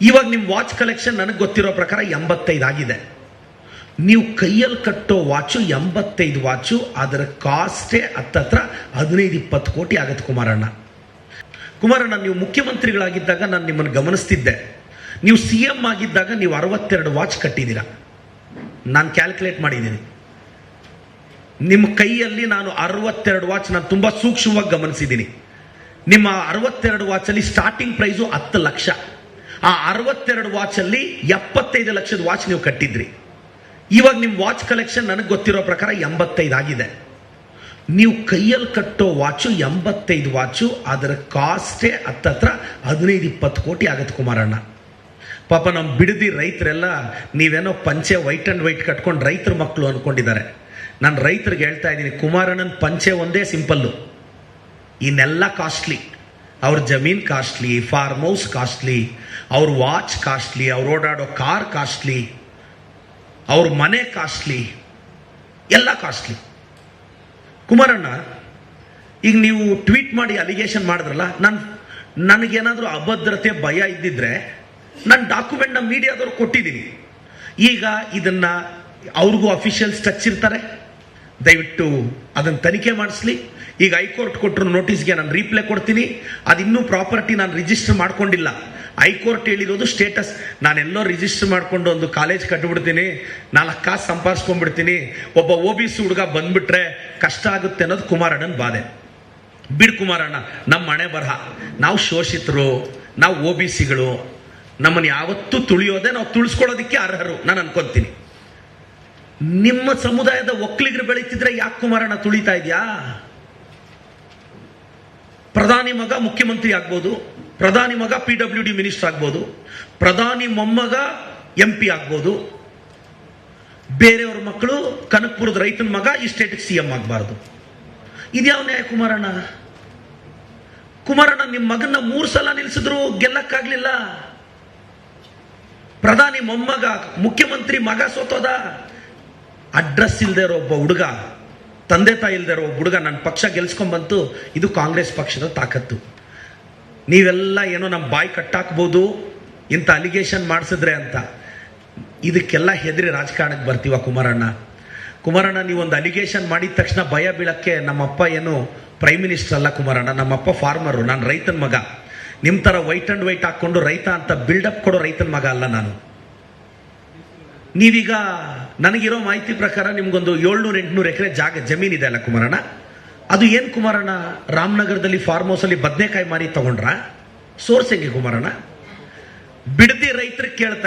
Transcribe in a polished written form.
ಇವಾಗ ನಿಮ್ಮ watch collection ನನಗೆ ಗೊತ್ತಿರೋ ಪ್ರಕಾರ 85 ಆಗಿದೆ. ನೀವು ಕೈಯಲ್ಲಿ ಕಟ್ಟೋ ವಾಚು 85 ವಾಚು, ಅದರ ಕಾಸ್ಟೇ ಹತ್ತತ್ರ 15-20 ಕೋಟಿ ಆಗತ್ತೆ ಕುಮಾರಣ್ಣ. ಕುಮಾರಣ್ಣ, ನೀವು ಮುಖ್ಯಮಂತ್ರಿಗಳಾಗಿದ್ದಾಗ ನಾನು ನಿಮ್ಮನ್ನು ಗಮನಿಸ್ತಿದ್ದೆ. ನೀವು CM ಆಗಿದ್ದಾಗ ನೀವು 62 ವಾಚ್ ಕಟ್ಟಿದ್ದೀರಾ. ನಾನು ಕ್ಯಾಲ್ಕುಲೇಟ್ ಮಾಡಿದ್ದೀನಿ. ನಿಮ್ಮ ಕೈಯಲ್ಲಿ ನಾನು 62 ವಾಚ್ ನಾನು ತುಂಬ ಸೂಕ್ಷ್ಮವಾಗಿ ಗಮನಿಸಿದ್ದೀನಿ. ನಿಮ್ಮ 62 ವಾಚಲ್ಲಿ ಸ್ಟಾರ್ಟಿಂಗ್ ಪ್ರೈಸು 10 ಲಕ್ಷ. ಆ 62 ವಾಚಲ್ಲಿ 75 ಲಕ್ಷದ ವಾಚ್ ನೀವು ಕಟ್ಟಿದ್ರಿ. ಇವಾಗ ನಿಮ್ಮ ವಾಚ್ ಕಲೆಕ್ಷನ್ ನನಗೆ ಗೊತ್ತಿರೋ ಪ್ರಕಾರ 85 ಆಗಿದೆ. ನೀವು ಕೈಯಲ್ಲಿ ಕಟ್ಟೋ ವಾಚು 85 ವಾಚು, ಅದರ ಕಾಸ್ಟೇ ಹತ್ತತ್ರ 15-20 ಕೋಟಿ ಆಗತ್ತೆ ಕುಮಾರಣ್ಣ. ಪಾಪ ನಮ್ಮ ಬಿಡದಿ ರೈತರೆಲ್ಲ ನೀವೇನೋ ಪಂಚೆ ವೈಟ್ ಅಂಡ್ ವೈಟ್ ಕಟ್ಕೊಂಡು ರೈತರ ಮಕ್ಕಳು ಅಂದ್ಕೊಂಡಿದ್ದಾರೆ. ನಾನು ರೈತರಿಗೆ ಹೇಳ್ತಾ ಇದ್ದೀನಿ, ಕುಮಾರಣ್ಣನ ಪಂಚೆ ಒಂದೇ ಸಿಂಪಲ್ಲು, ಇನ್ನೆಲ್ಲ ಕಾಸ್ಟ್ಲಿ. ಅವ್ರ ಜಮೀನ್ ಕಾಸ್ಟ್ಲಿ, ಫಾರ್ಮ್ ಹೌಸ್ ಕಾಸ್ಟ್ಲಿ, ಅವ್ರ ವಾಚ್ ಕಾಸ್ಟ್ಲಿ, ಅವ್ರು ಓಡಾಡೋ ಕಾರ್ ಕಾಸ್ಟ್ಲಿ, ಅವ್ರ ಮನೆ ಕಾಸ್ಟ್ಲಿ, ಎಲ್ಲ ಕಾಸ್ಟ್ಲಿ. ಕುಮಾರಣ್ಣ, ಈಗ ನೀವು ಟ್ವೀಟ್ ಮಾಡಿ ಅಲಿಗೇಷನ್ ಮಾಡಿದ್ರಲ್ಲ, ನನಗೇನಾದರೂ ಅಭದ್ರತೆ ಭಯ ಇದ್ದಿದ್ರೆ ನಾನು ಡಾಕ್ಯುಮೆಂಟ್ನ ಮೀಡಿಯಾದವ್ರು ಕೊಟ್ಟಿದ್ದೀನಿ. ಈಗ ಇದನ್ನ ಅವ್ರಿಗೂ ಅಫಿಷಿಯಲ್ಸ್ ಟಚ್ ಇರ್ತಾರೆ, ದಯವಿಟ್ಟು ಅದನ್ನು ತನಿಖೆ ಮಾಡಿಸ್ಲಿ. ಈಗ ಹೈಕೋರ್ಟ್ ಕೊಟ್ಟರು ನೋಟಿಸ್ಗೆ ನಾನು ರೀಪ್ಲೈ ಕೊಡ್ತೀನಿ. ಅದಿನ್ನೂ ಪ್ರಾಪರ್ಟಿ ನಾನು ರಿಜಿಸ್ಟರ್ ಮಾಡ್ಕೊಂಡಿಲ್ಲ. ಹೈಕೋರ್ಟ್ ಹೇಳಿರೋದು ಸ್ಟೇಟಸ್. ನಾನೆಲ್ಲೋ ರಿಜಿಸ್ಟರ್ ಮಾಡ್ಕೊಂಡು ಒಂದು ಕಾಲೇಜ್ ಕಟ್ಬಿಡ್ತೀನಿ, 4 ಕಾಸು ಸಂಪಾದಿಸ್ಕೊಂಡ್ಬಿಡ್ತೀನಿ, ಒಬ್ಬ OBC ಹುಡುಗ ಬಂದ್ಬಿಟ್ರೆ ಕಷ್ಟ ಆಗುತ್ತೆ ಅನ್ನೋದು ಕುಮಾರಣ್ಣನ ಬಾಧೆ. ಬಿಡ್ ಕುಮಾರಣ್ಣ, ನಮ್ಮ ಮನೆ ಬರಹ, ನಾವು ಶೋಷಿತರು, ನಾವು OBCಗಳು, ನಮ್ಮನ್ನು ಯಾವತ್ತೂ ತುಳಿಯೋದೆ, ನಾವು ತುಳಿಸ್ಕೊಳ್ಳೋದಕ್ಕೆ ಅರ್ಹರು ನಾನು ಅನ್ಕೊಂತೀನಿ. ನಿಮ್ಮ ಸಮುದಾಯದ ಒಕ್ಕಲಿಗರು ಬೆಳೀತಿದ್ರೆ ಯಾಕೆ ಕುಮಾರಣ್ಣ ತುಳಿತಾ ಇದೆಯಾ? ಪ್ರಧಾನಿ ಮಗ ಮುಖ್ಯಮಂತ್ರಿ ಆಗ್ಬೋದು, ಪ್ರಧಾನಿ ಮಗ PWD ಮಿನಿಸ್ಟರ್ ಆಗ್ಬೋದು, ಪ್ರಧಾನಿ ಮೊಮ್ಮಗ MP ಆಗ್ಬೋದು, ಬೇರೆಯವ್ರ ಮಕ್ಕಳು ಕನಕಪುರದ ರೈತನ ಮಗ ಈ ಸ್ಟೇಟ್ಗೆ CM ಆಗಬಾರ್ದು. ಇದ್ಯಾವ ನ್ಯಾಯ ಕುಮಾರಣ್ಣ? ಕುಮಾರಣ್ಣ, ನಿಮ್ಮ ಮಗನ 3 ಸಲ ನಿಲ್ಸಿದ್ರು ಗೆಲ್ಲಕ್ಕಾಗ್ಲಿಲ್ಲ. ಪ್ರಧಾನಿ ಮೊಮ್ಮಗ ಮುಖ್ಯಮಂತ್ರಿ ಮಗ ಸೋತೋದ. ಅಡ್ರೆಸ್ ಇಲ್ಲದೆ ಇರೋ ಒಬ್ಬ ಹುಡುಗ, ತಂದೆ ತಾಯಿ ಇಲ್ಲದೆ ಇರೋ ಒಬ್ಬ ಹುಡುಗ ನನ್ನ ಪಕ್ಷ ಗೆಲ್ಸ್ಕೊಂಡ್ಬಂತು. ಇದು ಕಾಂಗ್ರೆಸ್ ಪಕ್ಷದ ತಾಕತ್ತು. ನೀವೆಲ್ಲ ಏನೋ ನಮ್ಮ ಬಾಯಿ ಕಟ್ಟಾಕ್ಬೋದು ಇಂಥ ಅಲಿಗೇಷನ್ ಮಾಡಿಸಿದ್ರೆ ಅಂತ. ಇದಕ್ಕೆಲ್ಲ ಹೆದರಿ ರಾಜಕಾರಣಕ್ಕೆ ಬರ್ತೀವ ಕುಮಾರಣ್ಣ? ಕುಮಾರಣ್ಣ, ನೀವೊಂದು ಅಲಿಗೇಷನ್ ಮಾಡಿದ ತಕ್ಷಣ ಭಯ ಬೀಳಕ್ಕೆ ನಮ್ಮಪ್ಪ ಏನು ಪ್ರೈಮ್ ಮಿನಿಸ್ಟರ್ ಅಲ್ಲ ಕುಮಾರಣ್ಣ. ನಮ್ಮಪ್ಪ ಫಾರ್ಮರು, ನಾನು ರೈತನ ಮಗ. ನಿಮ್ಮ ಥರ ವೈಟ್ ಅಂಡ್ ವೈಟ್ ಹಾಕ್ಕೊಂಡು ರೈತ ಅಂತ ಬಿಲ್ಡಪ್ ಕೊಡೋ ರೈತನ ಮಗ ಅಲ್ಲ ನಾನು. ನೀವೀಗ ನನಗಿರೋ ಮಾಹಿತಿ ಪ್ರಕಾರ ನಿಮ್ಗೊಂದು 700-800 ಎಕರೆ ಜಮೀನಿದೆ ಅಲ್ಲ ಕುಮಾರಣ್ಣ? ಅದು ಏನು ಕುಮಾರಣ್ಣ, ರಾಮನಗರದಲ್ಲಿ ಫಾರ್ಮ್ ಹೌಸಲ್ಲಿ ಬದನೆಕಾಯಿ ಮಾರಿ ತಗೊಂಡ್ರ? ಸೋರ್ಸ್ ಹೆಂಗೆ ಕುಮಾರಣ್ಣ? ಬಿಡದಿ ರೈತರಿಗೆ ಕೇಳ್ತಾ